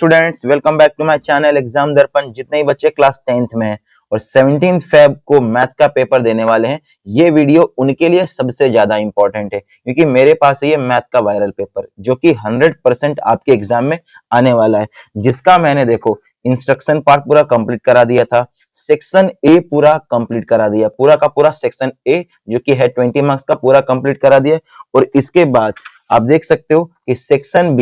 Students, welcome back to my channel exam Darpan. जितने ही बच्चे class 10th में हैं और 17 फेब को मैथ का पेपर देने वाले हैं, ये वीडियो उनके लिए सबसे ज्यादा इंपॉर्टेंट है क्योंकि मेरे पास है ये मैथ का वायरल पेपर जो कि 100% आपके एग्जाम में आने वाला है, जिसका मैंने देखो इंस्ट्रक्शन पार्ट पूरा कंप्लीट करा दिया था, सेक्शन ए पूरा कंप्लीट करा दिया, पूरा का पूरा सेक्शन ए जो कि है 20 मार्क्स का पूरा कंप्लीट करा दिया। और इसके बाद आप देख सकते हो कि सेक्शन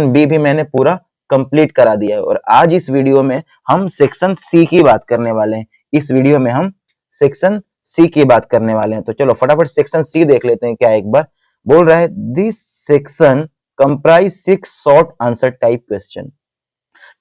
बी भी मैंने पूरा कंप्लीट करा दिया है। और आज इस वीडियो में हम सेक्शन सी की बात करने वाले हैं। इस वीडियो में हम सेक्शन सी की बात करने वाले हैं, तो चलो फटाफट सेक्शन सी देख लेते हैं। क्या एक बार बोल रहा है, this section comprise 6 short answer type question,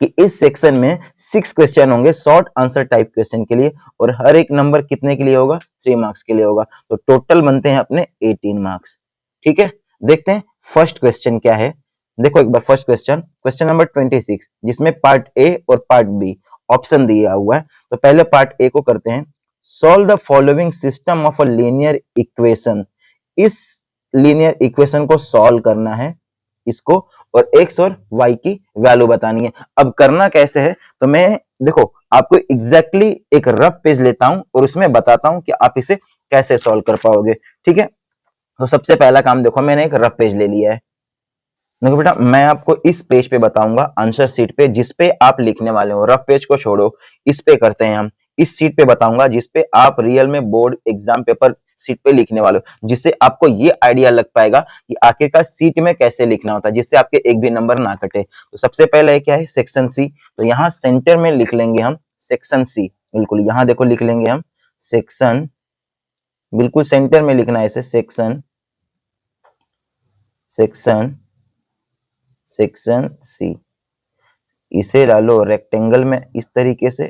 कि इस सेक्शन में 6 क्वेश्चन होंगे शॉर्ट आंसर टाइप क्वेश्चन के लिए, और हर एक नंबर कितने के लिए होगा? 3 मार्क्स के लिए होगा। तो टोटल बनते हैं अपने 18 मार्क्स। ठीक है, देखते हैं फर्स्ट क्वेश्चन क्या है। देखो एक बार फर्स्ट क्वेश्चन नंबर 26, जिसमें पार्ट ए और पार्ट बी ऑप्शन दिया हुआ है। तो पहले पार्ट ए को करते हैं। Solve the following system of a linear equation. इस लीनियर इक्वेशन को सॉल्व करना है इसको, और x और y की वैल्यू बतानी है। अब करना कैसे है, तो मैं देखो आपको एग्जैक्टली एक रफ पेज लेता हूं और उसमें बताता हूं कि आप इसे कैसे सॉल्व कर पाओगे। ठीक है, तो सबसे पहला काम देखो, मैंने एक रफ पेज ले लिया है। देखो बेटा, मैं आपको इस पेज पे बताऊंगा, आंसर शीट पे जिस पे आप लिखने वाले हो। रफ पेज को छोड़ो, इस पे करते हैं हम। इस शीट पे बताऊंगा जिस पे आप रियल में बोर्ड एग्जाम पेपर शीट पे लिखने वाले हो, जिससे आपको ये आइडिया लग पाएगा कि आखिरकार शीट में कैसे लिखना होता है, जिससे आपके एक भी नंबर ना कटे। तो सबसे पहले क्या है, सेक्शन सी। तो यहाँ सेंटर में लिख लेंगे हम सेक्शन सी। बिल्कुल यहाँ देखो लिख लेंगे हम सेक्शन, बिल्कुल सेंटर में लिखना है इसे, सेक्शन सी। इसे डालो रेक्टेंगल में इस तरीके से,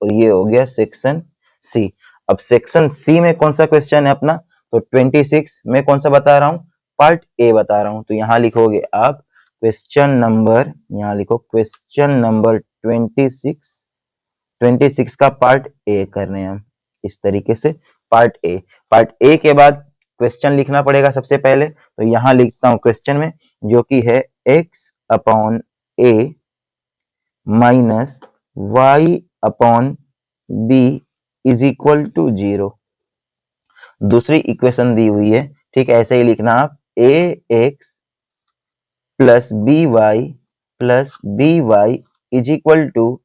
और ये हो गया सेक्शन सी। अब सेक्शन सी में कौन सा क्वेश्चन है अपना? तो 26 में कौन सा बता रहा हूं? पार्ट ए बता रहा हूं। तो यहां लिखोगे आप क्वेश्चन नंबर, यहां लिखो क्वेश्चन नंबर 26 का पार्ट ए कर रहे हैं हम इस तरीके से। पार्ट ए के बाद क्वेश्चन लिखना पड़ेगा सबसे पहले। तो यहां लिखता हूं क्वेश्चन में, जो कि है x upon a minus y upon b is equal to 0। दूसरी इक्वेशन दी हुई है, ठीक है, ऐसे ही लिखना आप, a x plus b y is equal to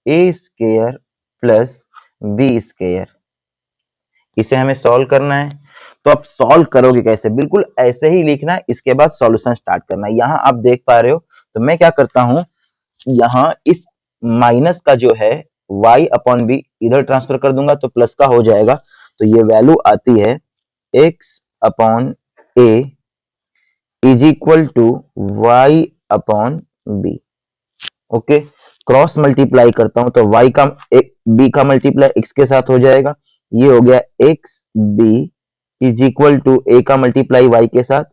a square plus b square. इसे हमें सॉल्व करना है। तो आप सॉल्व करोगे कैसे? बिल्कुल ऐसे ही लिखना है, इसके बाद सॉल्यूशन स्टार्ट करना है। यहां आप देख पा रहे हो, तो मैं क्या करता हूं, यहाँ इस माइनस का जो है y अपॉन बी इधर ट्रांसफर कर दूंगा तो प्लस का हो जाएगा। तो ये वैल्यू आती है x upon a is equal to y upon b. Okay, cross multiply करता हूं तो y का b का मल्टीप्लाई x के साथ हो जाएगा। ये हो गया x b is equal to a का मल्टीप्लाई y के साथ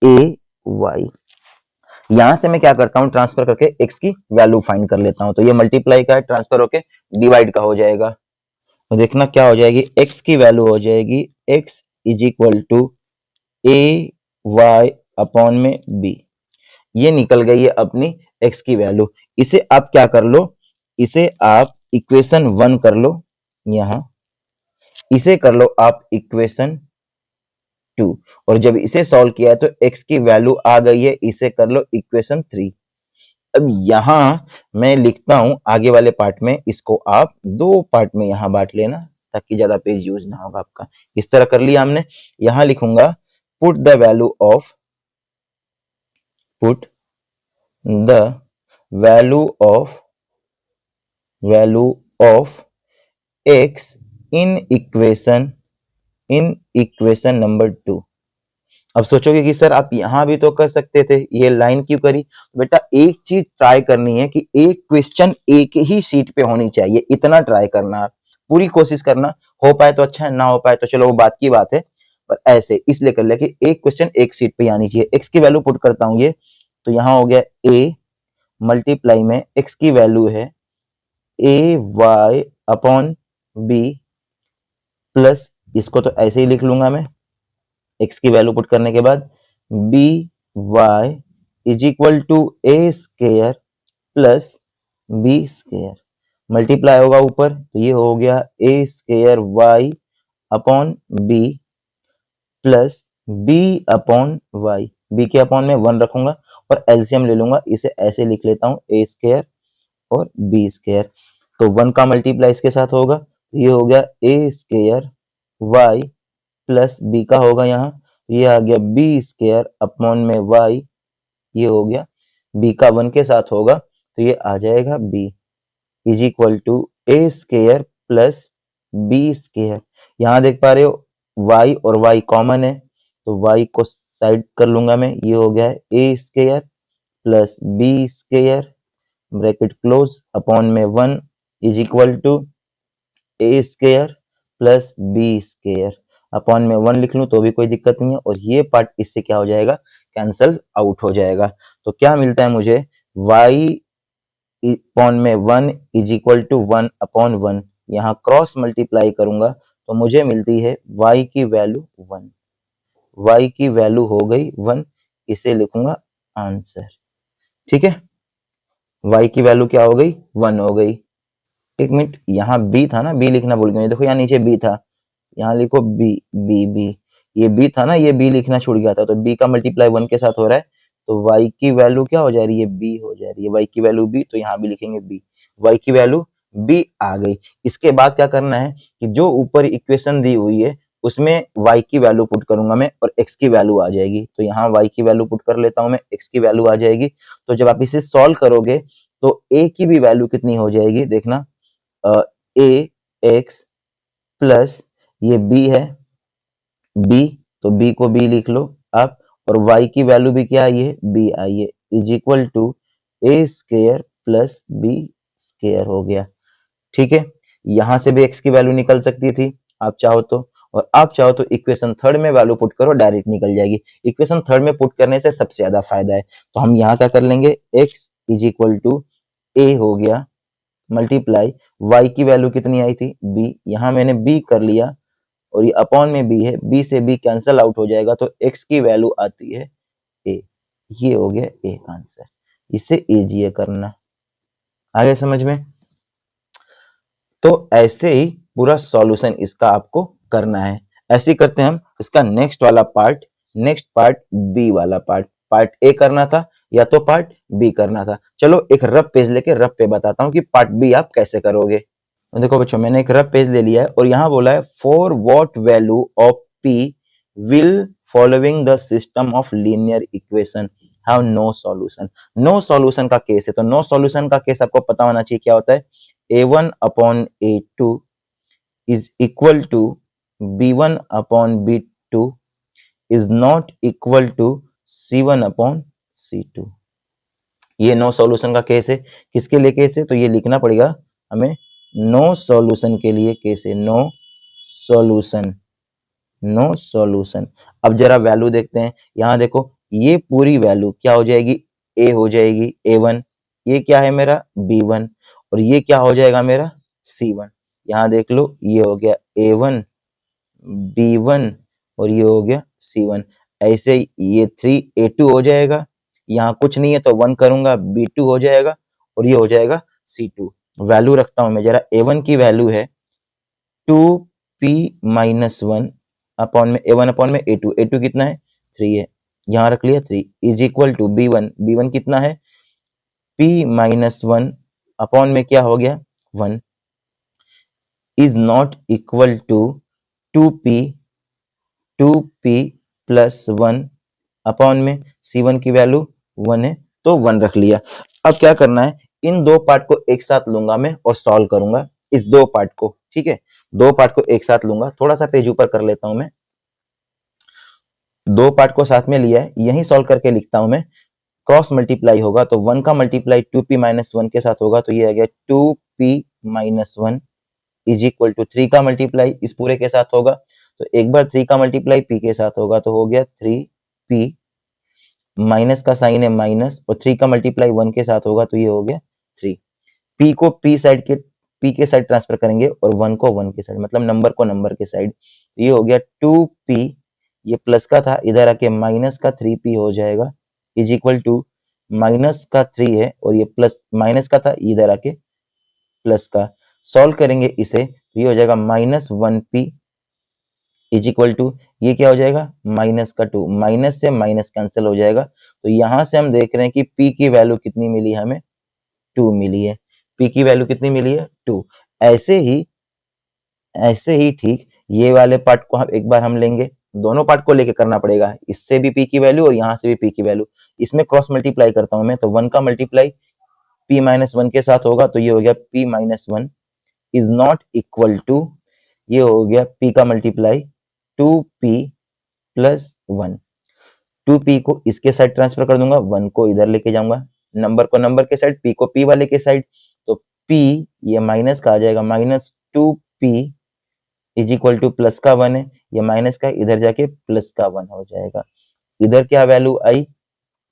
a y। यहां से मैं क्या करता हूं, ट्रांसफर करके x की वैल्यू फाइंड कर लेता हूं। तो ये मल्टीप्लाई का है, ट्रांसफर होके डिवाइड का हो जाएगा। तो देखना क्या हो जाएगी, x की वैल्यू हो जाएगी x is equal to a y upon में b। ये निकल गई है अपनी x की वैल्यू। इसे आप क्या कर लो, इसे आप इक्वेशन 1 कर लो, यहां इसे कर लो आप इक्वेशन 2। और जब इसे सॉल्व किया है तो x की वैल्यू आ गई है, इसे कर लो इक्वेशन 3। अब यहां मैं लिखता हूं आगे वाले पार्ट में, इसको आप 2 पार्ट में यहां बांट लेना ताकि ज्यादा पेज यूज ना होगा आपका। इस तरह कर लिया हमने। यहां लिखूंगा put the value of x in equation number 2। अब सोचोगे कि सर आप यहां भी तो कर सकते थे, ये लाइन क्यों करी? बेटा एक चीज ट्राई करनी है कि एक क्वेश्चन एक ही शीट पे होनी चाहिए, इतना ट्राई करना, आप पूरी कोशिश करना। हो पाए तो अच्छा है, ना हो पाए तो चलो वो बात की बात है, पर ऐसे इसलिए कर लिया कि एक क्वेश्चन एक शीट पे आनी चाहिए। एक्स की वैल्यू पुट करता हूं ये, तो यहां हो गया ए मल्टीप्लाई में एक्स की वैल्यू है ए वाई अपॉन बी प्लस, इसको तो ऐसे ही लिख लूंगा मैं, x की वैल्यू पुट करने के बाद b y is equal to a square plus b square, multiply होगा ऊपर तो ये हो गया a square y upon b plus b upon y, b के अपॉन में 1 रखूंगा और एलसीएम ले लूंगा, इसे ऐसे लिख लेता हूँ ए स्क्वायर और बी स्क्वायर, तो 1 का मल्टीप्लाई इसके साथ होगा तो ये हो गया a square Y plus B का होगा यहाँ, ये आ गया बी स्क्वायर अपॉन में वाई, ये हो गया बी का 1 के साथ होगा तो ये आ जाएगा b is equal to a square plus b square. यहाँ देख पा रहे हो y और y कॉमन है तो y को साइड कर लूंगा मैं, ये हो गया a square plus b square bracket close upon में 1 is equal to a square plus b square, upon में 1 लिख लूं तो भी कोई दिक्कत नहीं है और ये पार्ट इससे क्या हो जाएगा, कैंसल आउट हो जाएगा। तो क्या मिलता है मुझे, y अपॉन में 1 इज इक्वल टू 1 अपॉन 1, यहाँ क्रॉस मल्टीप्लाई करूंगा तो मुझे मिलती है y की वैल्यू 1, y की वैल्यू हो गई 1, इसे लिखूंगा आंसर। ठीक है, y की वैल्यू क्या हो गई, 1 हो गई। एक मिनट, यहाँ b था ना, b लिखना भूल गया, देखो यहाँ नीचे b था, यहाँ लिखो b b b, ये b था ना, ये b लिखना छूट गया था, तो b का मल्टीप्लाई 1 के साथ हो रहा है तो y की वैल्यू क्या हो जा रही है, b हो जा रही है, y की वैल्यू b, तो यहाँ भी लिखेंगे b, y की वैल्यू b आ गई। इसके बाद क्या करना है कि जो ऊपर इक्वेशन दी हुई है उसमें y की वैल्यू पुट करूंगा मैं और x की वैल्यू आ जाएगी, तो यहाँ y की वैल्यू पुट कर लेता हूं मैं, x की वैल्यू आ जाएगी। तो जब आप इसे सॉल्व करोगे तो a की भी वैल्यू कितनी हो जाएगी, देखना ए एक्स प्लस ये b है b, तो b को b लिख लो आप, और y की वैल्यू भी क्या आई है, b आई है, is equal to a square plus b square हो गया। ठीक है, यहां से भी x की वैल्यू निकल सकती थी आप चाहो तो, और आप चाहो तो इक्वेशन थर्ड में वैल्यू पुट करो, डायरेक्ट निकल जाएगी। इक्वेशन थर्ड में पुट करने से सबसे ज्यादा फायदा है, तो हम यहाँ क्या कर लेंगे, x इज इक्वल टू ए हो गया मल्टीप्लाई y की वैल्यू कितनी आई थी, b, यहाँ मैंने b कर लिया और ये अपॉन में b है, b से b कैंसल आउट हो जाएगा तो x की वैल्यू आती है a, ये हो गया a का आंसर। इसे इजी करना, आगे समझ में। तो ऐसे ही पूरा सॉल्यूशन इसका आपको करना है। ऐसे ही करते हैं हम इसका नेक्स्ट वाला पार्ट, नेक्स्ट पार्ट बी वाला पार्ट, पार्ट ए करना था या तो पार्ट बी करना था। चलो एक रफ पेज लेके रफ पे बताता हूँ कि पार्ट बी आप कैसे करोगे। तो देखो बच्चों, मैंने एक रफ पेज ले लिया है और यहाँ बोला है for what value of p will following the system of linear equation have no solution. No solution का केस है, तो नो सॉल्यूशन का केस आपको पता होना चाहिए क्या होता है, a1 upon a2 is equal to b1 upon b2 is not equal to c1 upon c2। ये नो सॉल्यूशन का केस है। किसके लिए केस है, तो ये लिखना पड़ेगा हमें, नो सॉल्यूशन के लिए केस है, नो सॉल्यूशन, नो सॉल्यूशन। अब जरा वैल्यू देखते हैं, यहाँ देखो ये पूरी वैल्यू क्या हो जाएगी, a हो जाएगी a1, ये क्या है मेरा b1 और ये क्या हो जाएगा मेरा c1। यहाँ देख लो ये हो गया a1 b1 और ये हो गया c1। ऐसे ये 3 a2 हो जाएगा, यहाँ कुछ नहीं है तो 1 करूंगा b2 हो जाएगा और ये हो जाएगा c2। वैल्यू रखता हूं मैं जरा, a1 की वैल्यू है 2p माइनस 1 अपॉन में a1 अपॉन में a2, a2 कितना है 3 है, यहाँ रख लिया 3 is equal to b1, b1 कितना है p माइनस 1 अपॉन में क्या हो गया 1 is not equal to 2p plus 1 upon में c1 की वैल्यू 1 है तो 1 रख लिया। अब क्या करना है, इन दो पार्ट को एक साथ लूंगा मैं और सॉल्व करूंगा इस दो पार्ट को। ठीक है, दो पार्ट को एक साथ लूंगा, थोड़ा सा पेज ऊपर कर लेता हूं मैं, दो पार्ट को साथ में लिया है, यही सॉल्व करके लिखता हूं मैं। क्रॉस मल्टीप्लाई होगा तो 1 का मल्टीप्लाई 2p माइनस 1 के साथ होगा तो ये आ गया 2p minus 1 is equal to 3 का मल्टीप्लाई इस पूरे के साथ होगा तो एक बार 3 का मल्टीप्लाई p के साथ होगा तो हो गया 3p, माइनस का साइन है माइनस, और 3 का मल्टीप्लाई 1 के साथ होगा तो ये हो गया 3। p को p साइड ट्रांसफर करेंगे और 1 को 1 के साइड, मतलब नंबर को नंबर के साइड, तो ये हो गया 2p, ये प्लस का था इधर आके माइनस का 3p हो जाएगा इज इक्वल टू माइनस का 3 है और ये प्लस माइनस का था, इधर आके प्लस का। सॉल्व करेंगे इसे तो ये हो जाएगा -1p इज इक्वल टू, ये क्या हो जाएगा माइनस का 2, माइनस से माइनस कैंसिल हो जाएगा। तो यहां से हम देख रहे हैं कि p की वैल्यू कितनी मिली हमें, 2 मिली है। p की वैल्यू कितनी मिली है 2। ऐसे ही ठीक ये वाले पार्ट को हम एक बार हम लेंगे, दोनों पार्ट को लेके करना पड़ेगा, इससे भी p की वैल्यू और यहाँ से भी p की वैल्यू। इसमें क्रॉस मल्टीप्लाई करता हूं मैं, तो 1 का मल्टीप्लाई p माइनस 1 के साथ होगा, तो ये हो गया p minus 1 is not equal to, ये हो गया p का मल्टीप्लाई 2p प्लस 1। 2p को इसके साइड ट्रांसफर कर दूंगा, 1 को इधर लेके जाऊंगा, नंबर को नंबर के साइड, p को p वाले के साइड, तो p ये माइनस का आ जाएगा -2p is equal two plus का 1 है, ये माइनस का इधर जाके प्लस का 1 हो जाएगा। इधर क्या वैल्यू आई,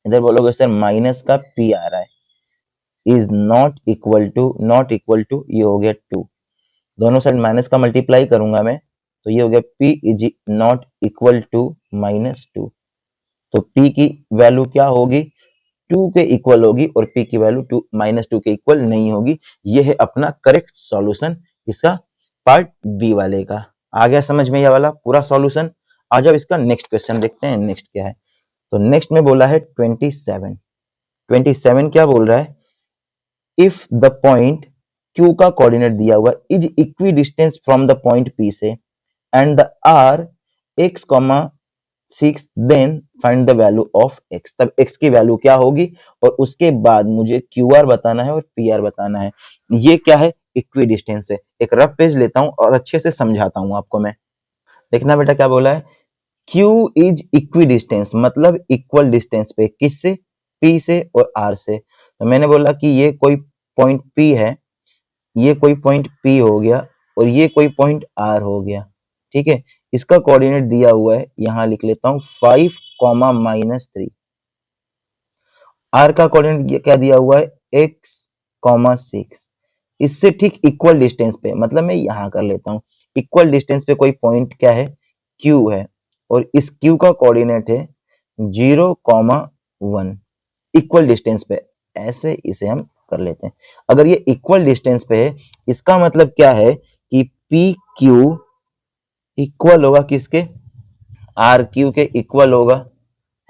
इधर बोलोगे सर माइनस का p आ रहा है, इज नॉट इक्वल टू ये हो गया 2, दोनों साइड माइनस का मल्टीप्लाई करूंगा मैं, तो ये हो गया p is not equal to -2। तो p की वैल्यू क्या होगी 2 के इक्वल होगी और p की वैल्यू -2 के इक्वल नहीं होगी। ये है अपना करेक्ट सॉल्यूशन इसका पार्ट बी वाले का। आ गया समझ में ये वाला पूरा सॉल्यूशन। आ जाओ इसका नेक्स्ट क्वेश्चन देखते हैं, नेक्स्ट क्या है। तो नेक्स्ट में बोला है 27 क्या बोल रहा है, इफ द पॉइंट Q का कोऑर्डिनेट दिया हुआ is equidistance from the point P से and the r x, 6 then find the value of x। तब x की वैल्यू क्या होगी और उसके बाद मुझे QR बताना है और PR बताना है। ये क्या है इक्वी डिस्टेंस है। एक रफ पेज लेता हूं और अच्छे से समझाता हूं आपको मैं। देखना बेटा क्या बोला है, Q इज इक्वी डिस्टेंस मतलब इक्वल डिस्टेंस पे, किससे P से और R से। तो मैंने बोला कि ये कोई पॉइंट P है, ये कोई पॉइंट P हो गया और ये कोई पॉइंट R हो गया, ठीक है। इसका कोऑर्डिनेट दिया हुआ है, यहां लिख लेता हूं 5, -3। R का कोऑर्डिनेट क्या दिया हुआ है x, 6। इससे ठीक इक्वल डिस्टेंस पे, मतलब मैं यहां कर लेता हूं, इक्वल डिस्टेंस पे कोई पॉइंट क्या है Q है और इस Q का कोऑर्डिनेट है 0, 1 इक्वल डिस्टेंस पे। ऐसे इसे हम कर लेते हैं। अगर ये इक्वल डिस्टेंस पे है इसका मतलब क्या है कि पी क्यू इक्वल होगा किसके, आर क्यू के इक्वल होगा,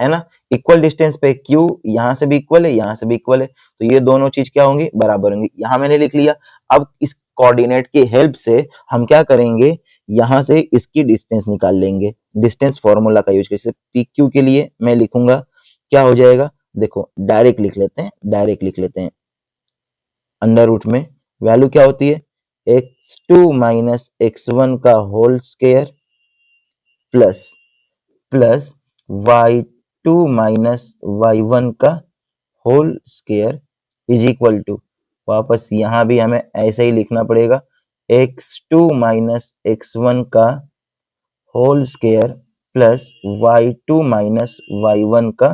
है ना। इक्वल डिस्टेंस पे क्यू यहां से भी इक्वल है, यहां से भी इक्वल है, तो ये दोनों चीज क्या होंगी बराबर होंगी। यहां मैंने लिख लिया। अब इस कोऑर्डिनेट की हेल्प से हम क्या करेंगे, यहां से इसकी डिस्टेंस निकाल लेंगे, डिस्टेंस फॉर्मूला का यूज करके। पी क्यू के लिए मैं लिखूंगा क्या हो जाएगा, देखो डायरेक्ट लिख लेते हैं, अंडर रूट में वैल्यू क्या होती है x2 माइनस x1 का whole square plus y2 minus y1 का whole square is equal to, वापस यहां भी हमें ऐसे ही लिखना पड़ेगा, x2 माइनस x1 का whole square plus y2 minus y1 का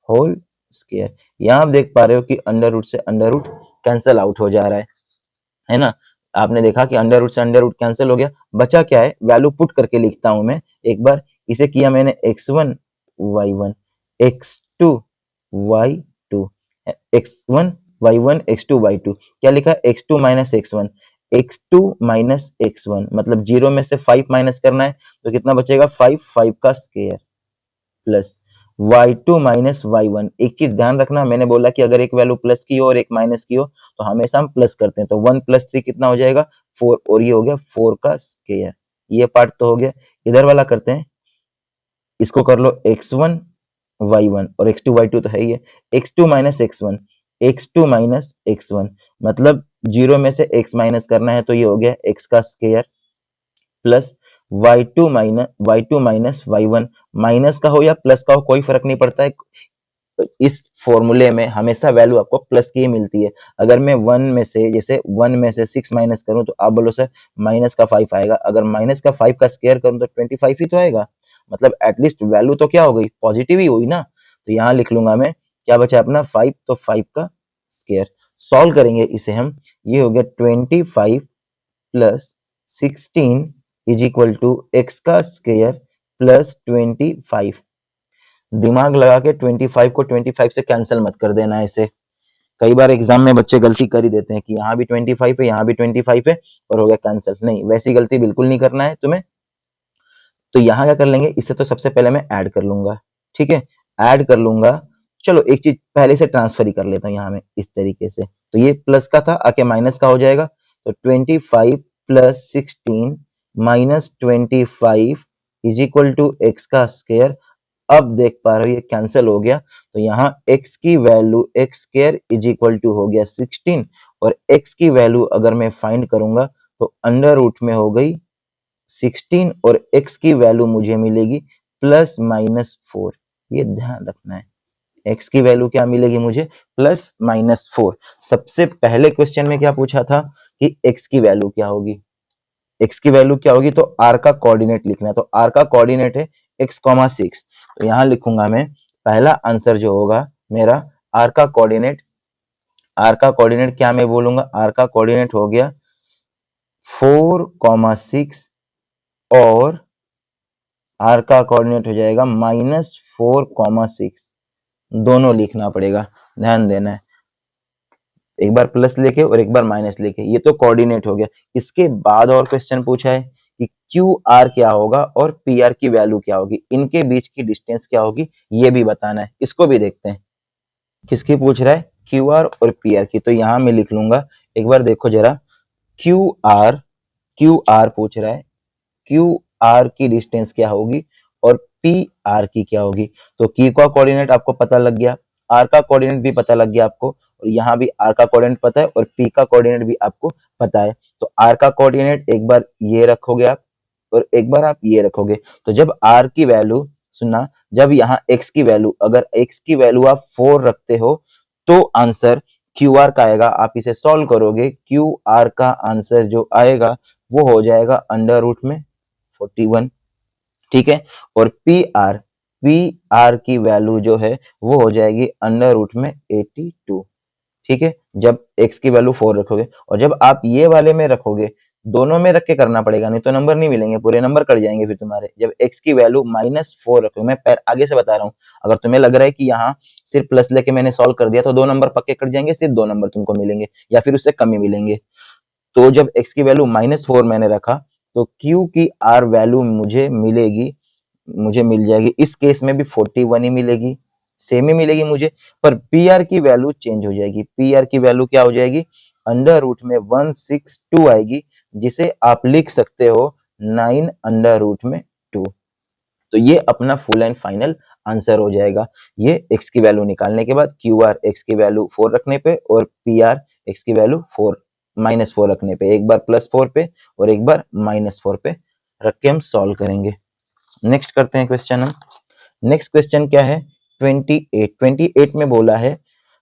होल स्क्वायर। यहां आप देख पा रहे हो कि अंडर रूट से अंडर रूट कैंसल आउट हो जा रहा है ना। आपने देखा कि अंडर रूट से अंडर रूट कैंसिल हो गया, बचा क्या है, वैल्यू पुट करके लिखता हूं मैं एक बार। इसे किया मैंने x1 y1 x2 y2 x1 y1 x2 y2, क्या लिखा x2 minus x1, x2 minus x1 मतलब 0 में से 5 माइनस करना है, तो कितना बचेगा 5, 5 का square plus y2 minus y1। एक चीज ध्यान रखना, मैंने बोला कि अगर एक वैल्यू प्लस की हो और एक माइनस की हो तो हमेशा हम प्लस करते हैं, तो 1 प्लस 3 कितना हो जाएगा 4, और ये हो गया 4 का स्क्वायर। ये पार्ट तो हो गया। इधर वाला करते हैं, इसको कर लो x1 y1 और x2 y2 तो है ही है, x2 minus x1, x2 minus x1 मतलब 0 में से x माइनस करना है, तो ये हो गया x का square plus y2 minus y1, minus का हो या प्लस का हो कोई फर्क नहीं पड़ता है। इस फॉर्मूले में हमेशा वैल्यू आपको प्लस की ही मिलती है। अगर मैं 1 में से जैसे 1 में से 6 माइनस करूं तो आप बोलो सर माइनस का 5 आएगा, अगर माइनस का 5 का स्क्वायर करूं तो 25 ही तो आएगा, मतलब एटलीस्ट वैल्यू तो क्या हो गई पॉजिटिव ही हुई ना। तो यहाँ लिख लूंगा मैं, क्या बचा अपना 5, तो 5 का स्क्वायर। सॉल्व करेंगे इसे हम, ये हो गया 25 plus 16 is equal to x का स्क्वायर प्लस 25। दिमाग लगा के 25 को 25 से कैंसिल मत कर देना ऐसे। कई बार एग्जाम में बच्चे गलती कर ही देते हैं कि यहाँ भी 25 है, यहाँ भी 25 है और हो गया कैंसिल। नहीं, वैसी गलती बिल्कुल नहीं करना है तुम्हें। तो यहाँ क्या कर लेंगे, इससे तो सबसे पहले मैं ऐड कर लूंगा, ठीक है, ऐड कर लूंगा। चलो एक चीज पहले से ट्रांसफर ही कर लेता हूँ यहाँ में इस तरीके से। तो ये प्लस का था, आके माइनस का हो जाएगा। तो 25 plus 16 minus 25 is equal to x का स्क्वायर। अब देख पा रहे हो ये कैंसिल हो गया, तो यहाँ x की value x square is equal to हो गया 16 और x की वैल्यू अगर मैं फाइंड करूंगा तो अंडर रूट में हो गई 16 और x की वैल्यू मुझे मिलेगी प्लस माइनस 4। ये ध्यान रखना है, x की वैल्यू क्या मिलेगी मुझे, प्लस माइनस 4। सबसे पहले क्वेश्चन में क्या पूछा था कि x की वैल्यू क्या होगी, x की वैल्यू क्या होगी, तो r का कोऑर्डिनेट लिखना है। तो r का कोऑर्डिनेट है x, 6। तो यहां लिखूंगा मैं पहला आंसर जो होगा मेरा r का कोऑर्डिनेट, r का कोऑर्डिनेट क्या मैं बोलूंगा, r का कोऑर्डिनेट हो गया 4, 6 और r का कोऑर्डिनेट हो जाएगा -4, 6। दोनों लिखना पड़ेगा, ध्यान देना है, एक बार प्लस लेके और एक बार माइनस लेके। ये तो कोऑर्डिनेट हो गया। इसके बाद और क्वेश्चन पूछा है कि क्यू आर क्या होगा और पी आर की वैल्यू क्या होगी, इनके बीच की डिस्टेंस क्या होगी ये भी बताना है। इसको भी देखते हैं, किसकी पूछ रहा है, क्यू आर और पी आर की। तो यहां मैं लिख लूंगा, एक बार देखो जरा, क्यू आर पूछ रहा है, क्यू आर की डिस्टेंस क्या होगी और पी आर की क्या होगी। तो क्यू का कोऑर्डिनेट आपको पता लग गया, आर का कोऑर्डिनेट भी पता लग गया आपको, और यहाँ भी आर का कोऑर्डिनेट पता है और पी का कोऑर्डिनेट भी आपको पता है। तो आर का कोऑर्डिनेट एक बार ये रखोगे आप और एक बार आप ये रखोगे। तो जब आर की वैल्यू, सुनना, जब यहाँ एक्स की वैल्यू, अगर एक्स की वैल्यू आप 4 रखते हो तो आंसर क्यू आर का आएगा। आप इसे सॉल्व करोगे, क्यू आर का आंसर जो आएगा वो हो जाएगा अंडर रूट में 41, ठीक है। और पी आर की वैल्यू जो है वो हो जाएगी अंडर रूट में 82, ठीक है, जब x की वैल्यू 4 रखोगे। और जब आप ये वाले में रखोगे, दोनों में रख के करना पड़ेगा, नहीं तो नंबर नहीं मिलेंगे, पूरे नंबर कट जाएंगे फिर तुम्हारे। जब x की वैल्यू -4 रखोगे, मैं आगे से बता रहा हूँ, अगर तुम्हें लग रहा है कि यहाँ सिर्फ प्लस लेके मैंने सॉल्व कर दिया तो 2 नंबर पक्के कट जाएंगे, सिर्फ 2 नंबर तुमको मिलेंगे या फिर उससे कम ही मिलेंगे। तो जब x की वैल्यू -4 मैंने रखा तो q की r वैल्यू मुझे मिलेगी, मुझे मिल जाएगी, इस केस में भी 41 ही मिलेगी, सेम ही मिलेगी मुझे। पर पी आर की वैल्यू चेंज हो जाएगी, पी आर की वैल्यू क्या हो जाएगी, अंडर रूट में 162 आएगी, जिसे आप लिख सकते हो 9 अंडर रूट में 2। तो ये अपना फुल एंड फाइनल आंसर हो जाएगा। ये x की वैल्यू निकालने के बाद क्यू आर एक्स की वैल्यू 4 रखने पे और पी आर एक्स की वैल्यू -4 रखने पे, एक बार +4 पे और एक बार -4 पे रख के हम सॉल्व करेंगे। नेक्स्ट करते हैं क्वेश्चन हम। नेक्स्ट क्वेश्चन क्या है, 28 में बोला है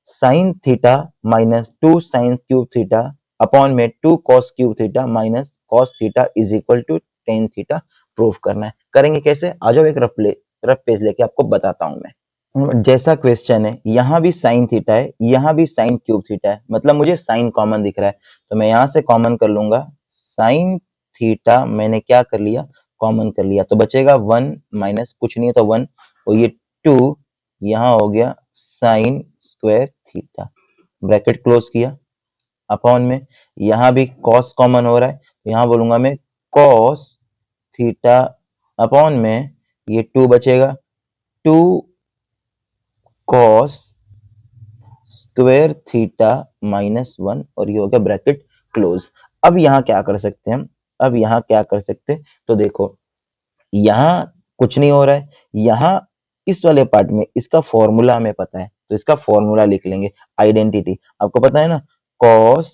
sine theta -2 sine cube theta upon में 2 cos cube theta minus cos theta is equal to tan theta proof करना है। करेंगे कैसे, आ जाओ, एक रफ पेज लेके आपको बताता हूं मैं। जैसा क्वेश्चन है, यहाँ भी साइन थीटा है, यहाँ भी साइन क्यूब थीटा है, मतलब मुझे साइन कॉमन दिख रहा है, तो मैं यहाँ से कॉमन कर लूंगा। साइन थीटा मैंने क्या कर लिया, कॉमन कर लिया, तो बचेगा 1 माइनस कुछ नहीं है तो 1, और ये 2 यहाँ हो गया sign square theta, bracket close किया, अपॉन में यहाँ भी कॉस कॉमन हो रहा है, तो यहाँ बोलूंगा मैं कॉस थीटा अपॉन में ये 2 बचेगा, 2 कॉस स्क्वायर थीटा -1 और ये हो गया ब्रैकेट क्लोज। अब यहाँ क्या कर सकते हैं हम, अब यहाँ क्या कर सकते हैं, तो देखो यहाँ कुछ नहीं हो रहा है, यहाँ इस वाले पार्ट में इसका फॉर्मूला हमें पता है, तो इसका फॉर्मूला लिख लेंगे, आइडेंटिटी आपको पता है ना, cos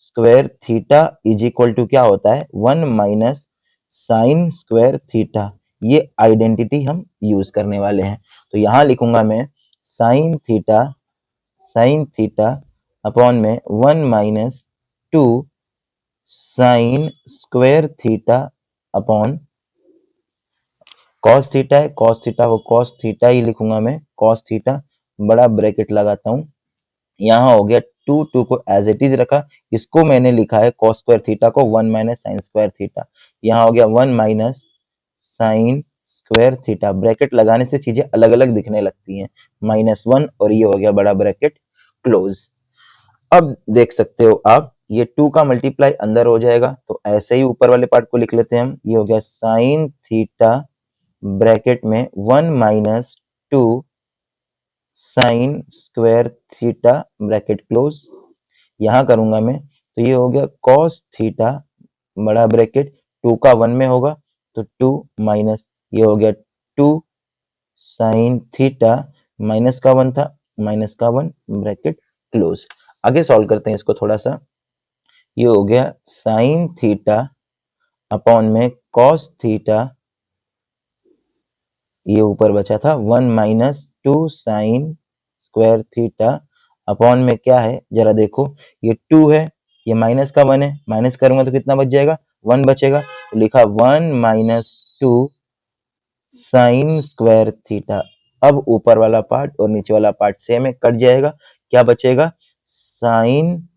square theta is equal to क्या होता है, 1 माइनस साइन स्क्वायर थीटा। ये आइडेंटिटी हम यूज करने वाले हैं। तो यहाँ लिखूंगा मैं साइन थीटा अपॉन में 1 minus 2 sign square theta upon cos theta है, कॉस थीटा को कॉस थीटा ही लिखूंगा मैं, कॉस थीटा, बड़ा ब्रैकेट लगाता हूं, यहाँ हो गया 2 को एज इट इज रखा, इसको मैंने लिखा है कॉस स्क्वायर थीटा को 1 माइनस साइन स्क्वायर थीटा, यहाँ हो गया 1 minus sine square theta, bracket लगाने से चीजें अलग अलग दिखने लगती हैं, -1 और ये हो गया बड़ा ब्रैकेट क्लोज। अब देख सकते हो आप ये 2 का मल्टीप्लाई अंदर हो जाएगा, तो ऐसे ही ऊपर वाले पार्ट को लिख लेते हैं हम। ये हो गया साइन थीटा ब्रैकेट में 1 minus 2 sign square theta bracket close. यहां करूंगा मैं तो ये हो गया कॉस थीटा बड़ा ब्रैकेट 2 का 1 में होगा तो 2 माइनस ये हो गया 2 साइन थीटा माइनस का 1 था, माइनस का 1 ब्रैकेट क्लोज। आगे सॉल्व करते हैं इसको थोड़ा सा। ये हो गया साइन थीटा अपॉन में कॉस थीटा, ये ऊपर बचा था 1 minus 2 sign square theta upon में क्या है जरा देखो, ये 2 है, ये माइनस का 1 है, माइनस करूंगा तो कितना बच जाएगा, 1 बचेगा, तो लिखा 1 माइनस 2 साइन स्क्वायर थीटा। अब ऊपर वाला पार्ट और नीचे वाला पार्ट सेम है, कट जाएगा, क्या बचेगा, साइन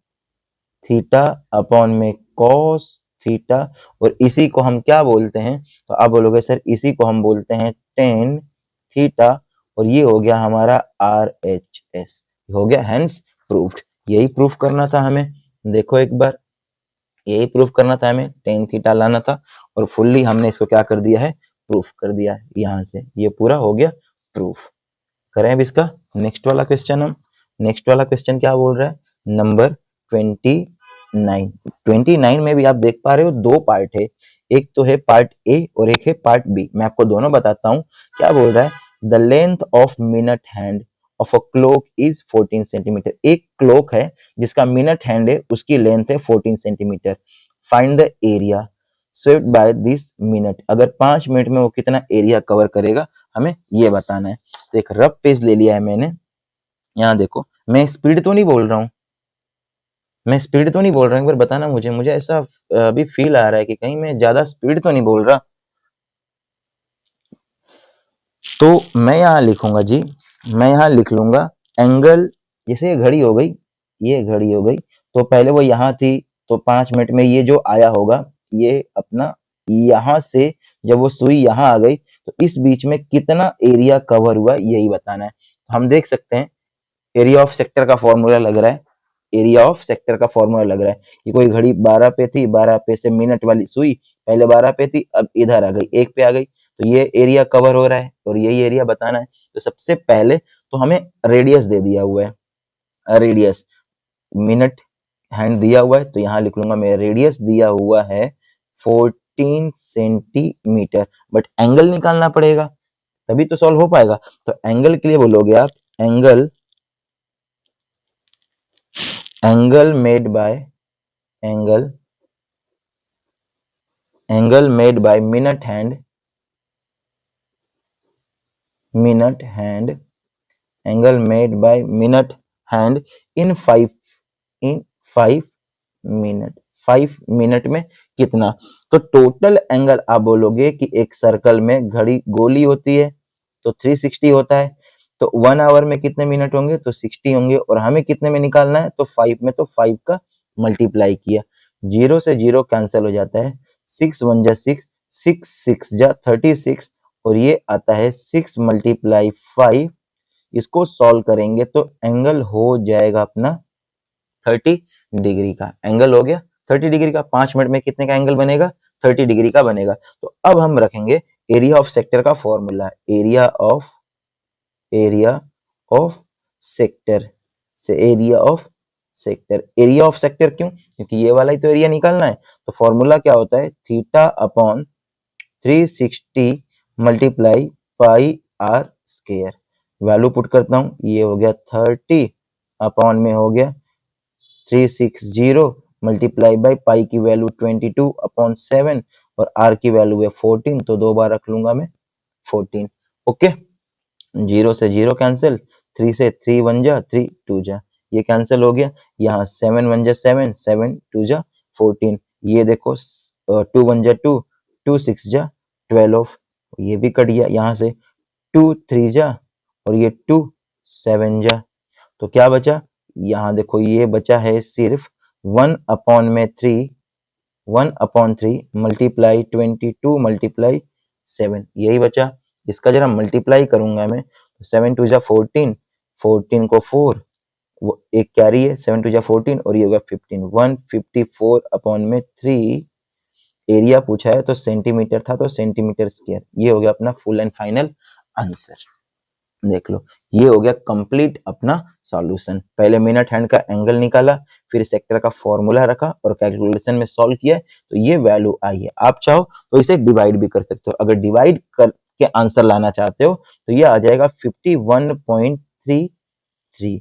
थीटा अपॉन में कॉस थीटा, और इसी को हम क्या बोलते हैं, तो आप बोलोगे सर इसी को हम बोलते हैं टेन थीटा, और ये हो गया हमारा आर एच एस, हो गया हेंस प्रूफ्ड। यही प्रूफ करना था हमें, देखो एक बार, यही प्रूफ करना था हमें, टेन थीटा लाना था और फुल्ली हमने इसको क्या कर दिया है, प्रूफ कर दिया है। यहाँ से ये पूरा हो गया प्रूफ। करें अब इसका नेक्स्ट वाला क्वेश्चन। हम नेक्स्ट वाला क्वेश्चन क्या बोल रहा है, नंबर 29 में भी आप देख पा रहे हो दो पार्ट है, एक तो है पार्ट ए और एक है पार्ट बी। मैं आपको दोनों बताता हूँ। क्या बोल रहा है, the length of minute hand of a clock is 14 centimetre. एक क्लॉक है जिसका मिनट हैंड है, उसकी लेंथ है 14 centimetre. Find the area swept by this minute. अगर 5 मिनट में वो कितना एरिया कवर करेगा हमें ये बताना है। तो एक रफ पेज ले लिया है मैंने, यहाँ देखो, मैं स्पीड तो नहीं बोल रहा हूँ, मैं स्पीड तो नहीं बोल रहा हूँ, एक बार बताना मुझे, मुझे ऐसा अभी फील आ रहा है कि कहीं मैं ज्यादा स्पीड तो नहीं बोल रहा। तो मैं यहाँ लिखूंगा जी, मैं यहाँ लिख लूंगा एंगल, जैसे ये घड़ी हो गई, ये घड़ी हो गई, तो पहले वो यहाँ थी, तो 5 मिनट में ये जो आया होगा, ये अपना यहाँ से जब वो सुई यहाँ आ गई तो इस बीच में कितना एरिया कवर हुआ यही बताना है। हम देख सकते हैं एरिया ऑफ सेक्टर का फॉर्मूला लग रहा है, एरिया ऑफ सेक्टर का फॉर्मूला लग रहा है कि कोई घड़ी 12 पे थी, 12 पे से मिनट वाली सुई पहले 12 पे थी, अब इधर आ गई 1 पे आ गई, तो ये एरिया कवर हो रहा है और यही एरिया बताना है। तो सबसे पहले तो हमें रेडियस दे दिया हुआ है, रेडियस मिनट हैंड दिया हुआ है, तो यहाँ लिख लूंगा मैं रेडियस दिया हुआ है 14 सेंटीमीटर, बट एंगल निकालना पड़ेगा तभी तो सॉल्व हो पाएगा। तो एंगल के लिए बोलोगे आप angle, angle made by angle, angle made by minute hand, minute hand, angle made by minute hand in 5 minute, 5 minute में कितना। तो टोटल एंगल आप बोलोगे कि एक सर्कल में घड़ी गोली होती है तो 360 होता है, तो 1 आवर में कितने मिनट होंगे, तो 60 होंगे, और हमें कितने में निकालना है, तो 5 में, तो 5 का मल्टीप्लाई किया, 0 से 0 कैंसिल हो जाता है, 6 1 जा 6, 6 6 जा 36, और ये आता है 6 मल्टीप्लाई 5। इसको सॉल्व करेंगे तो एंगल हो जाएगा अपना 30 डिग्री का एंगल हो गया, 30 डिग्री का। 5 मिनट में कितने का एंगल बनेगा, 30 डिग्री का बनेगा। तो अब हम रखेंगे एरिया ऑफ सेक्टर का फॉर्मूला, एरिया ऑफ सेक्टर से, area of sector, area of sector क्यों, क्योंकि ये वाला ही तो एरिया निकालना है। तो फॉर्मूला क्या होता है, theta upon 360 multiply pi r square. Value put करता हूँ, ये हो गया 30 अपॉन में हो गया 360 मल्टीप्लाई बाई पाई की वैल्यू 22 अपॉन 7 और आर की वैल्यू है 14, तो 2 बार रख लूंगा मैं 14। ओके, 0 से 0 कैंसिल, 3 से 3 1 जा 3 2 जा, ये कैंसिल हो गया। यहाँ 7 1 जा 7, 7 2 जा 14, ये देखो 2 1 जा 2, 2 6 जा 12, ये भी कट गया। यहाँ से 2 3 जा और ये 2 7 जा, तो क्या बचा, यहाँ देखो ये बचा है सिर्फ 1 अपॉन में 3, 1 अपॉन 3 मल्टीप्लाई 22 मल्टीप्लाई 7 यही बचा। इसका जरा मल्टीप्लाई करूंगा मैं तो 7 टू जा 14, 14 को 4, वो एक कैरी है, 7 टू जा 14 और ये होगा 15, 154 अपॉन में 3। एरिया पूछा है तो सेंटीमीटर था तो सेंटीमीटर स्क्वायर। ये हो गया अपना फुल एंड फाइनल आंसर। देख लो, ये हो गया कंप्लीट अपना सॉल्यूशन। पहले मिनट हैंड का एंगल निकाला, फिर सेक्टर का फॉर्मूला रखा और कैलकुलेशन में सॉल्व किया तो ये वैल्यू आई है। आप चाहो तो इसे डिवाइड भी कर सकते हो। अगर डिवाइड करके आंसर लाना चाहते हो तो ये आ जाएगा 51.33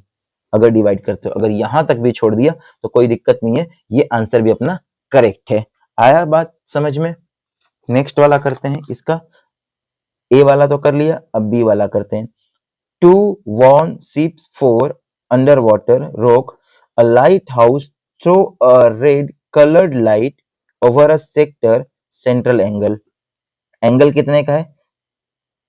अगर डिवाइड करते हो। अगर यहां तक भी छोड़ दिया तो कोई दिक्कत नहीं है, ये आंसर भी अपना करेक्ट है। आया बात समझ में? नेक्स्ट वाला करते हैं। इसका ए वाला तो कर लिया, अब बी वाला करते हैं। Two worn ships for underwater rock a lighthouse through a red colored light over a sector central angle. Angle कितने का है?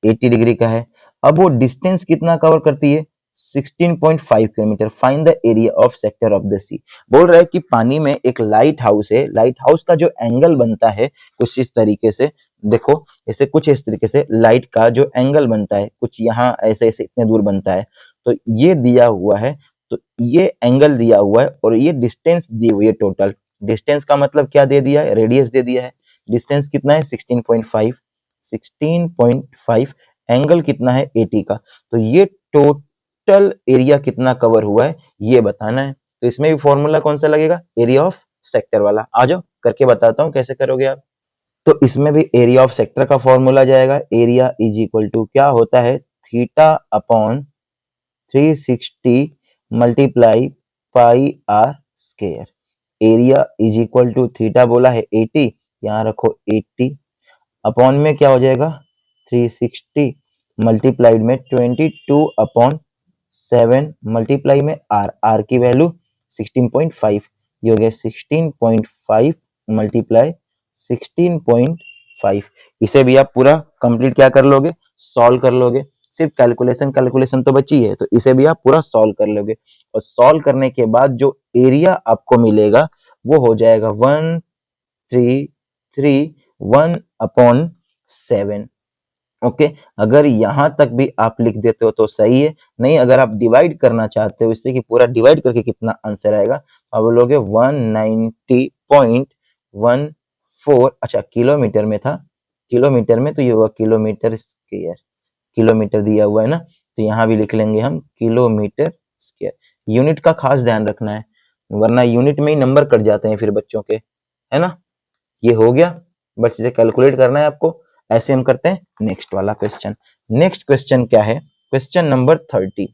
80 डिग्री का है। अब वो डिस्टेंस कितना कवर करती है? 16.5 kilometre. Find the area of sector of the sea. बोल रहा है कि पानी में एक लाइट हाउस है, लाइट हाउस का जो एंगल बनता है कुछ इस तरीके से, देखो ऐसे कुछ इस तरीके से लाइट का जो एंगल बनता है कुछ यहाँ ऐसे ऐसे इतने दूर बनता है। तो ये दिया हुआ है, तो ये एंगल दिया हुआ है और ये डिस्टेंस दी हुई है। टोटल डिस्टेंस का मतलब क्या दे दिया है? रेडियस दे दिया है। डिस्टेंस कितना है? 16.5, 16.5, एंगल कितना है? 80 का। तो ये टोटल एरिया कितना कवर हुआ है ये बताना है। तो इसमें भी फॉर्मूला कौन सा लगेगा? एरिया ऑफ सेक्टर वाला। आ जाओ करके बताता हूँ कैसे करोगे आप। तो इसमें भी एरिया ऑफ सेक्टर का फॉर्मूला जाएगा। एरिया इज इक्वल टू क्या होता है? Theta upon 360 multiply pi r square. Area is equal to theta बोला है 80, यहाँ रखो 80 अपॉन में क्या हो जाएगा? 360 मल्टीप्लाइड में 22 अपॉन 7 मल्टीप्लाई में आर, आर की वैल्यू 16.5, ये हो गया 16.5 मल्टीप्लाई 16.5। इसे भी आप पूरा कंप्लीट क्या कर लोगे? सॉल्व कर लोगे। सिर्फ कैलकुलेशन तो बची है, तो इसे भी आप पूरा सॉल्व कर लोगे। और सॉल्व करने के बाद जो एरिया आपको मिलेगा वो हो जाएगा 1331/7। ओके, अगर यहां तक भी आप लिख देते हो तो सही है, नहीं अगर आप डिवाइड करना चाहते हो इससे कि पूरा डिवाइड करके कितना आंसर आएगा, आप बोलोगे 190.14। अच्छा किलोमीटर में था, किलोमीटर में तो ये हुआ किलोमीटर स्क्वायर। किलोमीटर दिया हुआ है ना, तो यहाँ भी लिख लेंगे हम किलोमीटर स्क्वायर। यूनिट का खास ध्यान रखना है, वरना यूनिट में ही नंबर कट जाते हैं फिर बच्चों के, है ना। ये हो गया, बस इसे कैलकुलेट करना है आपको। ऐसे हम करते हैं नेक्स्ट वाला क्वेश्चन। नेक्स्ट क्वेश्चन क्या है? Question number 30।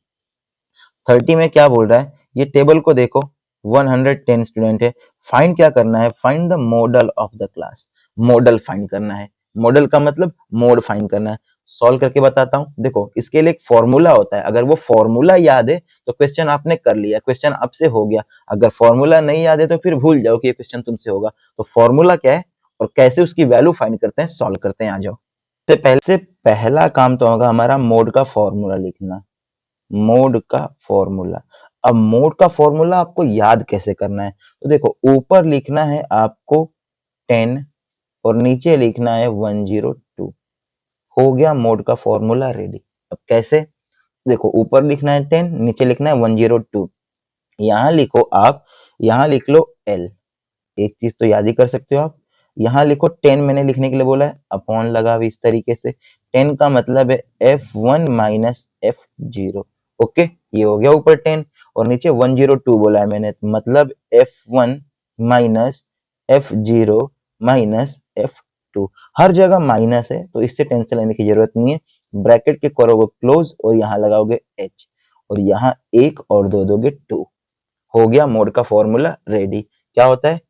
30 में क्या बोल रहा है? ये टेबल को देखो, 110 स्टूडेंट है। फाइंड क्या करना है? Find the model of the class. Model find करना है। मॉडल का मतलब मोड फाइंड करना है। सॉल्व करके बताता हूँ। देखो इसके लिए एक फॉर्मूला होता है, अगर वो फॉर्मूला याद है तो क्वेश्चन आपने कर लिया, क्वेश्चन आपसे हो गया। अगर फॉर्मूला नहीं याद है तो फिर भूल जाओ कि ये क्वेश्चन तुमसे होगा। तो फॉर्मूला क्या है और कैसे उसकी वैल्यू फाइंड करते हैं, सॉल्व करते हैं। आ जाओ। से पहला काम तो होगा हमारा मोड का फॉर्मूला लिखना। मोड का फॉर्मूला। अब मोड का फॉर्मूला आपको याद कैसे करना है? तो देखो ऊपर लिखना है आपको 10 और नीचे लिखना है 102। हो गया मोड का फॉर्मूला रेडी। अब कैसे? देखो ऊपर लिखना है 10, नीचे लिखना है 102। यहाँ लिखो आप, यहाँ लिख लो L। एक चीज तो याद ही कर सकते हो आप, यहाँ लिखो 10 मैंने लिखने के लिए बोला है, अपॉन लगा हुआ इस तरीके से। 10 का मतलब है F1 माइनस F0। ओके, ये हो गया ऊपर 10 और नीचे 102 बोला है मैंने, मतलब F1 minus F0 minus F2। हर जगह माइनस है तो इससे टेंशन लेने की जरूरत नहीं है। ब्रैकेट के करोगे क्लोज और यहाँ लगाओगे H और यहाँ 1 और 2 दोगे 2। हो गया मोड का फॉर्मूला रेडी। क्या होता है?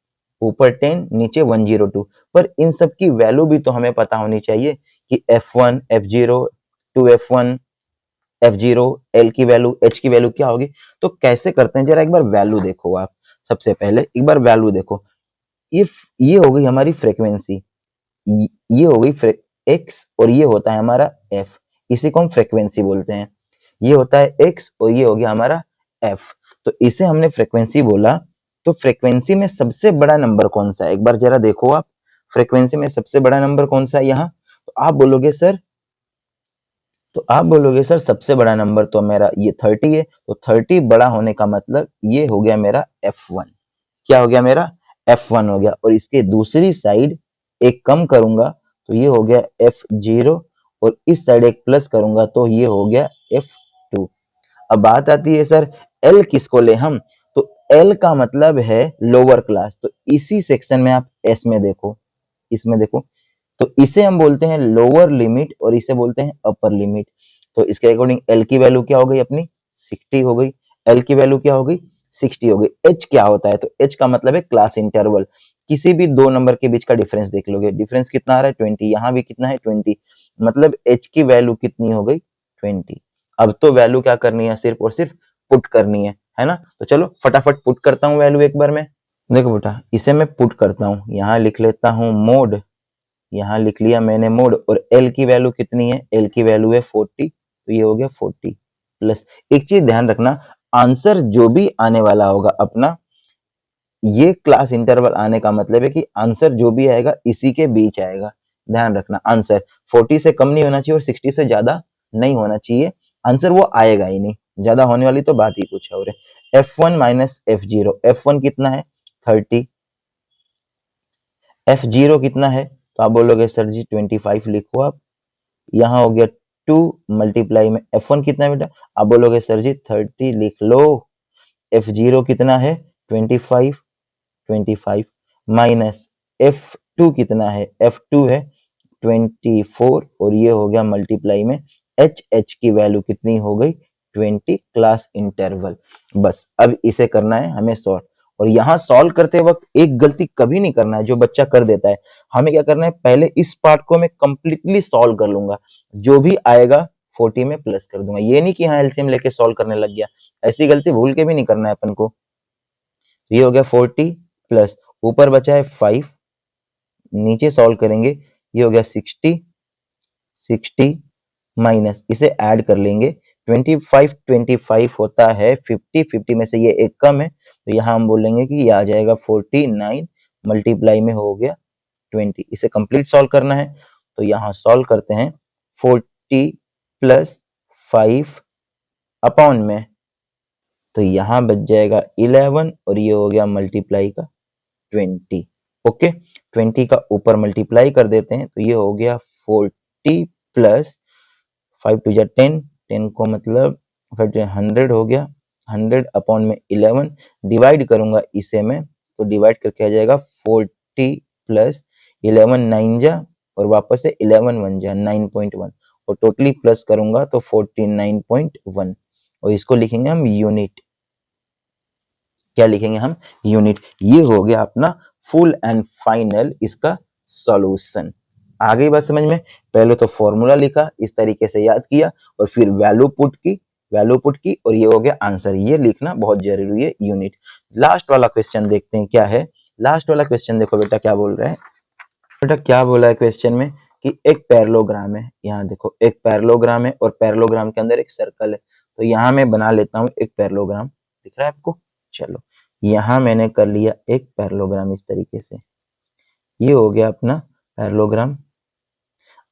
ऊपर 10 नीचे 102। पर इन सब की वैल्यू भी तो हमें पता होनी चाहिए कि F1 F0 2F1 F0 L की वैल्यू H की वैल्यू क्या होगी। तो कैसे करते हैं जरा एक बार वैल्यू देखो आप। सबसे पहले एक बार वैल्यू देखो, ये हो गई हमारी फ्रीक्वेंसी, ये हो गई एक्स और ये होता है हमारा एफ। इसी को हम फ्रीक्वेंसी बोलते हैं। ये होता है एक्स और ये हो गया हमारा एफ। तो इसे हमने फ्रीक्वेंसी बोला। तो फ्रीक्वेंसी में सबसे बड़ा नंबर कौन सा है? एक बार जरा देखो आप, फ्रीक्वेंसी में सबसे बड़ा नंबर कौन सा है यहाँ? तो आप बोलोगे सर सबसे बड़ा नंबर तो मेरा ये 30 है, तो 30 बड़ा होने का मतलब ये हो गया मेरा F1। क्या हो गया मेरा F1 हो गया, और इसके दूसरी साइड एक कम करूंगा तो ये हो गया F0, और इस साइड एक प्लस करूंगा तो ये हो गया F2। अब बात आती है सर एल किसको ले हम, तो एल का मतलब है लोअर क्लास, तो इसी सेक्शन में आप एस में देखो, इसमें देखो, तो इसे हम बोलते हैं लोअर लिमिट और इसे बोलते हैं अपर लिमिट। तो इसके अकॉर्डिंग एल की वैल्यू क्या हो गई अपनी 60 हो गई, एल की वैल्यू क्या हो गई 60 हो गई। एच क्या होता है, तो एच का मतलब है क्लास इंटरवल, किसी भी दो नंबर के बीच का डिफरेंस देख लोगे, डिफरेंस कितना आ रहा है 20, यहाँ भी कितना है 20, मतलब एच की वैल्यू कितनी हो गई 20। अब तो वैल्यू क्या करनी है, सिर्फ और सिर्फ पुट करनी है ना। तो चलो फटाफट पुट करता हूँ वैल्यू एक बार में। देखो बेटा इसे मैं पुट करता हूँ, यहाँ लिख लेता हूँ मोड, यहाँ लिख लिया मैंने मोड, और एल की वैल्यू कितनी है, एल की वैल्यू है 40, तो ये हो गया 40 प्लस। एक चीज ध्यान रखना, आंसर जो भी आने वाला होगा अपना, ये क्लास इंटरवल आने का मतलब है कि आंसर जो भी आएगा इसी के बीच आएगा। ध्यान रखना आंसर 40 से कम नहीं होना चाहिए और 60 से ज्यादा नहीं होना चाहिए, आंसर वो आएगा ही नहीं, ज्यादा होने वाली तो बात ही कुछ है। और F1 माइनस F0, F1 कितना है 30, F0 कितना है, तो आप बोलोगे सर जी 25 लिखो आप, यहाँ हो गया 2 मल्टीप्लाई में F1 कितना है बेटा, आप बोलोगे सर जी 30 लिख लो। F0 कितना है 25, 25 माइनस F2 कितना है, F2 है 24, और ये हो गया मल्टीप्लाई में H की वैल्यू कितनी हो गई 20 क्लास इंटरवल। बस अब इसे करना है हमें सॉल्व, और यहाँ सॉल्व करते वक्त एक गलती कभी नहीं करना है जो बच्चा कर देता है। हमें क्या करना है, पहले इस पार्ट को मैं कंप्लीटली सॉल्व कर लूंगा, जो भी आएगा 40 में प्लस कर दूंगा, ये नहीं कि हाँ एलसीएम लेके सॉल्व करने लग गया, ऐसी गलती भूल के भी नहीं करना है अपन को। ये हो गया 40 प्लस, ऊपर बचा है 5, नीचे सॉल्व करेंगे, ये हो गया 60, 60 माइनस इसे ऐड कर लेंगे 25, 25 होता है 50, 50 में से ये एक कम है, तो यहाँ हम बोलेंगे कि ये आ जाएगा 49 मल्टीप्लाई में हो गया 20। इसे कंप्लीट सॉल्व करना है, तो यहाँ सॉल्व करते हैं 40 प्लस 5 अपॉन में, तो यहाँ बच जाएगा 11, और ये हो गया मल्टीप्लाई का 20। ओके 20 का ऊपर मल्टीप्लाई कर देते हैं, तो ये हो गया 40 प्लस 5 टू जा 10, 10 को मतलब 100 हो गया, 100 अपॉन में 11, डिवाइड करूंगा इसे मैं, तो डिवाइड करके आ जाएगा 40 प्लस 11 9 जा, और वापस से 11 1 जा 9.1, और टोटली प्लस करूंगा तो 49.1, और इसको लिखेंगे हम यूनिट। क्या लिखेंगे हम यूनिट। ये हो गया अपना फुल एंड फाइनल इसका सॉल्यूशन। आ गई बात समझ में। पहले तो फॉर्मूला लिखा, इस तरीके से याद किया, और फिर वैल्यू पुट की, और ये हो गया आंसर। ये लिखना बहुत जरूरी है यूनिट। लास्ट वाला क्वेश्चन देखते हैं क्या है। लास्ट वाला क्वेश्चन देखो बेटा क्या बोल रहा है। बेटा क्या बोला है क्वेश्चन में कि एक पैरेललोग्राम है, यहाँ देखो एक पैरेललोग्राम है, और पैरेललोग्राम के अंदर एक सर्कल है। तो यहाँ मैं बना लेता हूँ एक पैरेललोग्राम, दिख रहा है आपको। चलो यहाँ मैंने कर लिया एक पैरेललोग्राम इस तरीके से, ये हो गया अपना पैरेललोग्राम।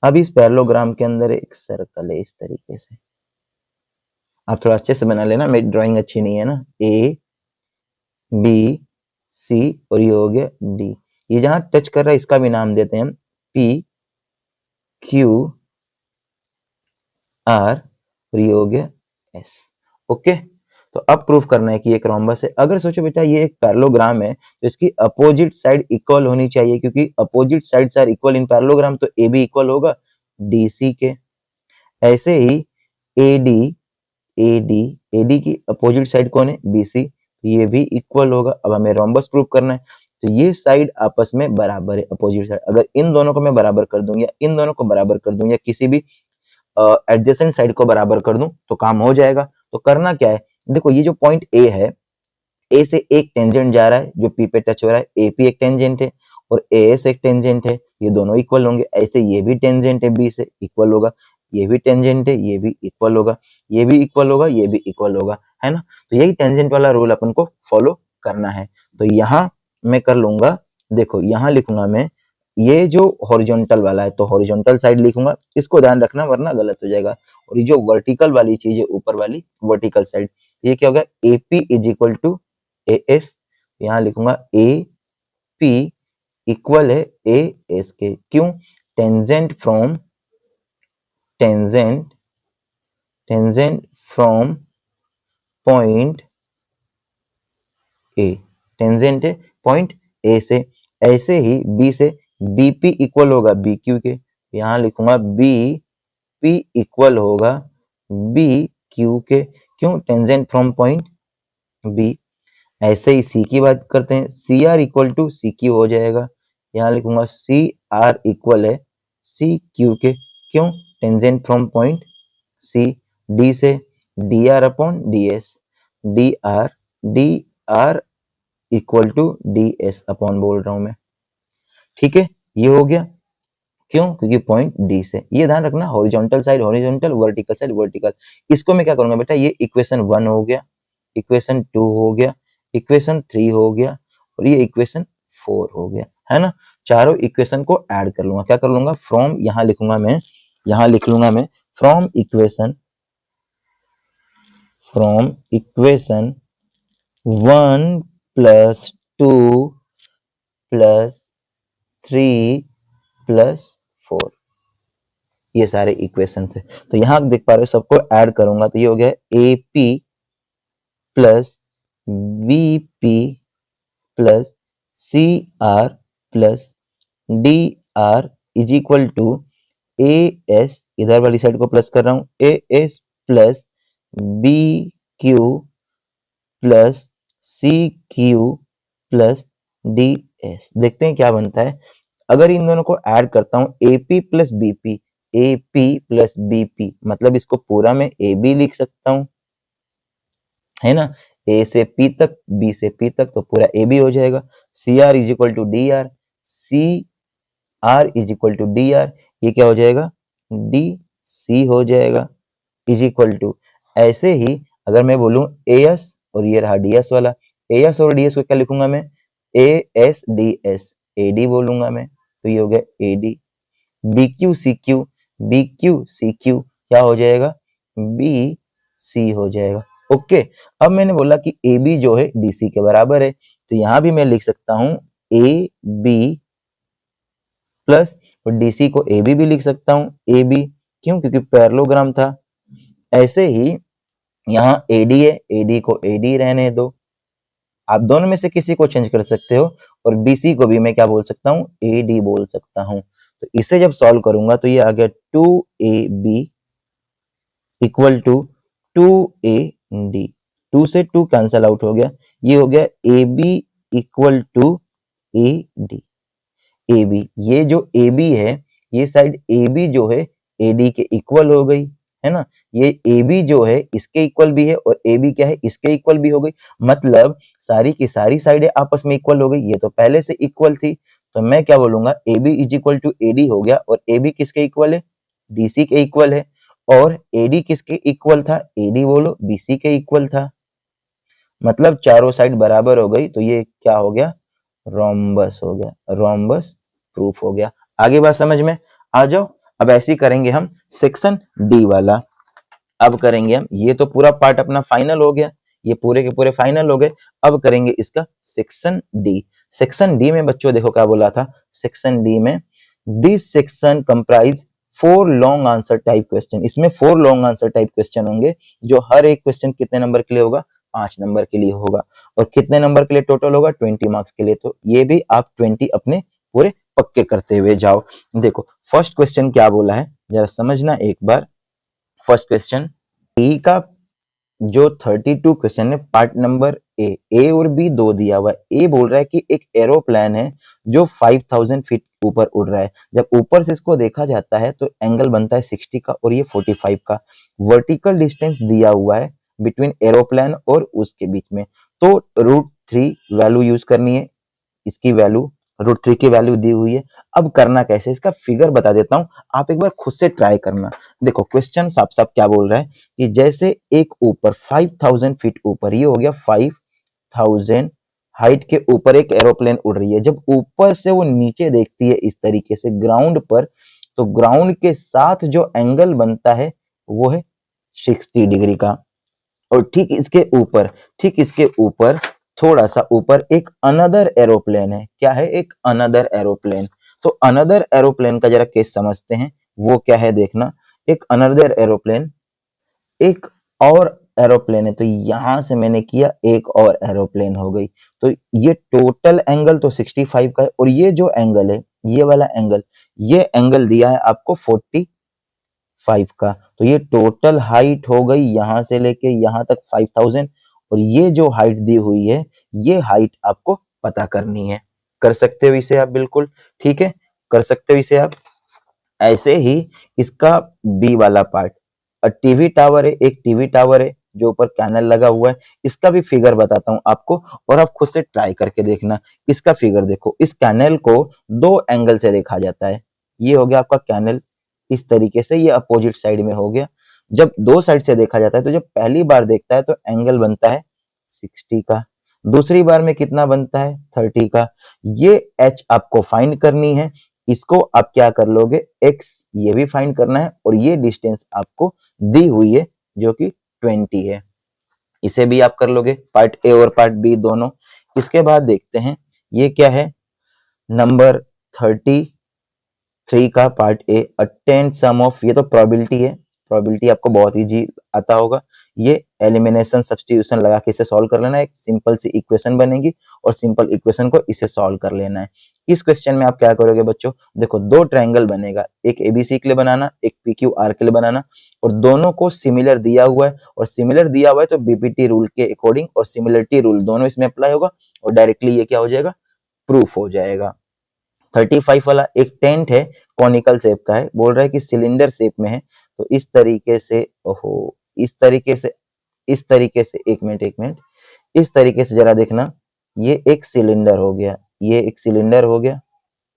अब इस पैरेललोग्राम के अंदर एक सर्कल है इस तरीके से, आप थोड़ा अच्छे से बना लेना, मेरी ड्राइंग अच्छी नहीं है ना। ए बी सी और ये हो गया डी, ये जहां टच कर रहा है इसका भी नाम देते हैं हम पी क्यू आर, और ये हो गया एस। ओके तो अब प्रूफ करना है कि एक रोम्बस है। अगर सोचो बेटा ये एक पैरेललोग्राम है तो इसकी अपोजिट साइड इक्वल होनी चाहिए, क्योंकि opposite sides are equal in parallelogram, तो ए बी इक्वल होगा डीसी के। ऐसे ही एडी एडी एडी की अपोजिट साइड कौन है बीसी, ये भी इक्वल होगा। अब हमें रोम्बस प्रूफ करना है, तो ये साइड आपस में बराबर है अपोजिट साइड। अगर इन दोनों को मैं बराबर कर दूं, या इन दोनों को बराबर कर दूं, या किसी भी एडजेसेंट साइड को बराबर कर दूं तो काम हो जाएगा। तो करना क्या है, देखो ये जो पॉइंट ए है, ए से एक टेंजेंट जा रहा है जो पी पे टच हो रहा है, ए पी एक टेंजेंट है और ए एस एक टेंजेंट है, ये दोनों इक्वल होंगे। ऐसे ये भी टेंजेंट है बी से, इक्वल होगा, ये भी टेंजेंट है, ये भी इक्वल होगा, ये भी इक्वल होगा, ये भी इक्वल होगा, है ना। तो यही टेंजेंट वाला रूल अपन को फॉलो करना है। तो यहाँ मैं कर लूंगा, देखो यहाँ लिखूंगा मैं ये जो हॉरिजॉन्टल वाला है तो हॉरिजॉन्टल साइड लिखूंगा, इसको ध्यान रखना वरना गलत हो जाएगा। और ये जो वर्टिकल वाली चीज है ऊपर वाली वर्टिकल साइड, ये क्या होगा, AP is equal to AS, यहाँ लिखूंगा AP इक्वल है AS के। क्यों? Tangent from tangent tangent from point A, tangent है पॉइंट ए से। ऐसे ही बी से BP इक्वल होगा BQ के, यहाँ लिखूंगा BP इक्वल होगा BQ के। क्यों? Tangent from point B. ऐसे ही सी की बात करते हैं, CR इक्वल टू CQ हो जाएगा, यहाँ लिखूंगा CR इक्वल है CQ के। क्यों? Tangent from point C। D से DR upon DS, DR equal to DS upon बोल रहा हूं मैं, ठीक है, ये हो गया। क्यों? क्योंकि पॉइंट D से, ये ध्यान रखना, horizontal side horizontal, vertical side vertical. इसको मैं क्या करूंगा बेटा, ये इक्वेशन 1 हो गया, इक्वेशन 2 हो गया, इक्वेशन 3 हो गया और ये इक्वेशन 4 हो गया, है ना। चारों इक्वेशन को ऐड कर लूंगा, क्या कर लूंगा, फ्रॉम, यहां लिख लूंगा मैं from equation 1 plus 2 plus 3 plus 4, ये सारे इक्वेशन है। तो यहां देख पा रहे हो, सबको ऐड करूंगा तो ये हो गया AP plus BP plus CR plus DR is equal to AS, इधर वाली साइड को प्लस कर रहा हूं, AS plus BQ plus CQ plus DS। देखते हैं क्या बनता है। अगर इन दोनों को ऐड करता हूं, AP plus BP, AP plus BP, मतलब इसको पूरा मैं AB लिख सकता हूं, है ना। A से P तक, B से P तक, तो पूरा AB हो जाएगा। CR is equal to DR, CR is equal to DR, ये क्या हो जाएगा, DC हो जाएगा, इज इक्वल टू। ऐसे ही अगर मैं बोलूं AS और ये रहा DS वाला, AS और DS को क्या लिखूंगा मैं, ASDS, AD बोलूंगा मैं, तो ये हो गया AD। BQCQ, BQCQ क्या हो जाएगा, BC हो जाएगा। ओके, अब मैंने बोला कि AB जो है DC के बराबर है, तो यहां भी मैं लिख सकता हूं AB प्लस, और DC को AB भी लिख सकता हूं AB। क्यों? क्योंकि पैरेललोग्राम था। ऐसे ही यहाँ AD है, AD को AD रहने दो, आप दोनों में से किसी को चेंज कर सकते हो, और BC को भी मैं क्या बोल सकता हूँ, AD बोल सकता हूँ। तो इसे जब सॉल्व करूंगा तो ये आ गया 2AB इक्वल टू 2AD, 2 से 2 कैंसल आउट हो गया, ये हो गया AB equal to AD। AB, ये जो AB है, ये साइड AB जो है AD के इक्वल हो गई, है ना। ये AB जो है इसके इक्वल भी है और AB क्या है, इसके इक्वल भी हो गई, मतलब सारी की सारी साइडें आपस में इक्वल हो गई। ये तो पहले से इक्वल थी, तो मैं क्या बोलूंगा, AB is equal to AD हो गया, और AB किसके इक्वल है, DC के इक्वल है, और AD किसके इक्वल था, AD बोलो BC के इक्वल था, मतलब चारों साइड बराबर हो गई, तो ये क्या हो गया, रोम्बस हो गया, रोम्बस प्रूफ हो गया। आगे बात समझ में आ जाओ। अब ऐसे ही करेंगे हम सेक्शन D वाला। अब करेंगे हम, ये तो पूरा पार्ट अपना फाइनल हो गया, ये पूरे के पूरे फाइनल हो गए। अब करेंगे इसका सेक्शन D। सेक्शन D में बच्चों देखो क्या बोला था, सेक्शन D में this section comprise 4 long answer type question. इसमें 4 लॉन्ग आंसर टाइप क्वेश्चन होंगे, जो हर एक क्वेश्चन कितने नंबर के लिए होगा, 5 नंबर के लिए होगा, और कितने नंबर के लिए टोटल होगा, 20 मार्क्स के लिए। तो ये भी आप 20 अपने पूरे पक्के करते हुए जाओ। देखो फर्स्ट क्वेश्चन क्या बोला है, जरा समझना एक बार। फर्स्ट क्वेश्चन, ई का जो 32 क्वेश्चन है, पार्ट नंबर ए और बी दो दिया हुआ है। ए बोल रहा है कि एक एरोप्लेन है जो 5000 फीट ऊपर उड़ रहा है। जब ऊपर से इसको देखा जाता है तो एंगल बनता है 60 का और ये 45 का। वर्टिकल डिस्टेंस दिया हुआ है बिटवीन एरोप्लेन और उसके बीच में, तो √3 वैल्यू यूज करनी है। इसकी वैल्यू √3 की वैल्यू दी हुई है। अब करना कैसे, इसका फिगर बता देता हूं, आप एक बार खुद से ट्राई करना। देखो क्वेश्चन साफ साफ क्या बोल रहा है कि जैसे एक ऊपर 5000 फीट ऊपर, ये हो गया 5000 हाइट के ऊपर एक एरोप्लेन उड़ रही है, जब ऊपर से वो नीचे देखती है इस तरीके से ग्राउंड पर, तो ग्राउंड के साथ जो एंगल बनता है वो है 60 डिग्री का। और ठीक इसके ऊपर थोड़ा सा ऊपर एक अनदर एरोप्लेन है। क्या है? एक अनदर एरोप्लेन। तो अनदर एरोप्लेन का जरा केस समझते हैं, वो क्या है देखना। एक अनदर एरोप्लेन, एक और एरोप्लेन है, तो यहां से मैंने किया एक और एरोप्लेन हो गई। तो ये टोटल एंगल तो 65 का है, और ये जो एंगल है, ये वाला एंगल, ये एंगल दिया है आपको 45 का। तो ये टोटल हाइट हो गई यहां से लेके यहां तक 5000, और ये जो हाइट दी हुई है, ये हाइट आपको पता करनी है। कर सकते हो इसे आप, बिल्कुल ठीक है, कर सकते हो इसे आप। ऐसे ही इसका बी वाला पार्ट, टीवी टावर है, एक टीवी टावर है जो ऊपर कैनल लगा हुआ है। इसका भी फिगर बताता हूं आपको, और आप खुद से ट्राई करके देखना। इसका फिगर देखो, इस कैनल को दो एंगल से देखा जाता है। ये हो गया आपका कैनल इस तरीके से, ये अपोजिट साइड में हो गया। जब दो साइड से देखा जाता है, तो जब पहली बार देखता है तो एंगल बनता है 60 का, दूसरी बार में कितना बनता है 30 का। ये एच आपको फाइंड करनी है। इसको आप क्या कर लोगे, x ये भी फाइंड करना है, और ये डिस्टेंस आपको दी हुई है जो कि 20 है। इसे भी आप कर लोगे, पार्ट ए और पार्ट बी दोनों। इसके बाद देखते हैं ये क्या है, नंबर 33 का part A, attend some of, ये तो प्रोबेबिलिटी है, प्रोबेबिलिटी आपको बहुत इजी आता होगा। ये एलिमिनेशन सब्स्टिट्यूशन लगा के इसे सॉल्व कर लेना है, एक सिंपल सी इक्वेशन बनेगी, और सिंपल इक्वेशन को इसे सॉल्व कर लेना है। इस क्वेश्चन में आप क्या करोगे बच्चों, देखो दो ट्रायंगल बनेगा, एक एबीसी के लिए बनाना, एक पीक्यूआर के लिए बनाना, और दोनों को सिमिलर दिया हुआ है, और सिमिलर दिया हुआ है तो बीपीटी रूल के अकॉर्डिंग और सिमिलरिटी रूल दोनों इसमें अप्लाई होगा, और डायरेक्टली ये क्या हो जाएगा, प्रूफ हो जाएगा। 35 वाला एक टेंट है, कॉनिकल शेप का है, बोल रहा है कि सिलेंडर शेप में है। तो इस तरीके से, ओहो, इस तरीके से एक मिनट, इस तरीके से जरा देखना, ये एक सिलेंडर हो गया, ये एक सिलेंडर हो गया,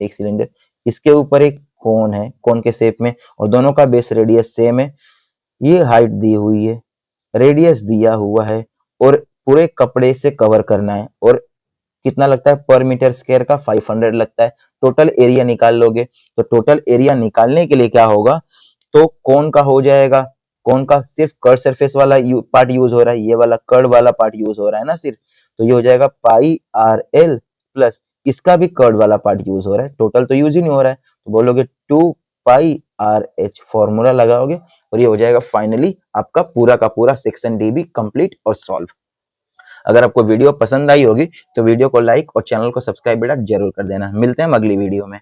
एक सिलेंडर, इसके ऊपर एक कोन है, कोन के शेप में, और दोनों का बेस रेडियस सेम है। ये हाइट दी हुई है, रेडियस दिया हुआ है, और पूरे कपड़े से कवर करना है, और कितना लगता है पर मीटर स्क्वायर का, 500 लगता है। टोटल एरिया निकाल लोगे, तो टोटल एरिया निकालने के लिए क्या होगा, तो कौन का हो जाएगा, कौन का सिर्फ कर्व सरफेस वाला पार्ट यूज हो रहा है, ये वाला कर्व वाला पार्ट यूज हो रहा है ना सिर्फ, तो ये हो जाएगा पाई आर एल प्लस इसका भी कर्व वाला पार्ट यूज हो रहा है, टोटल तो यूज ही नहीं हो रहा है, तो बोलोगे 2 पाई आर एच, फॉर्मूला लगाओगे, और ये हो जाएगा फाइनली आपका पूरा का पूरा सेक्शन डी भी कंप्लीट और सॉल्व। अगर आपको वीडियो पसंद आई होगी तो वीडियो को लाइक और चैनल को सब्सक्राइब बेटा जरूर कर देना। मिलते हैं अगली वीडियो में।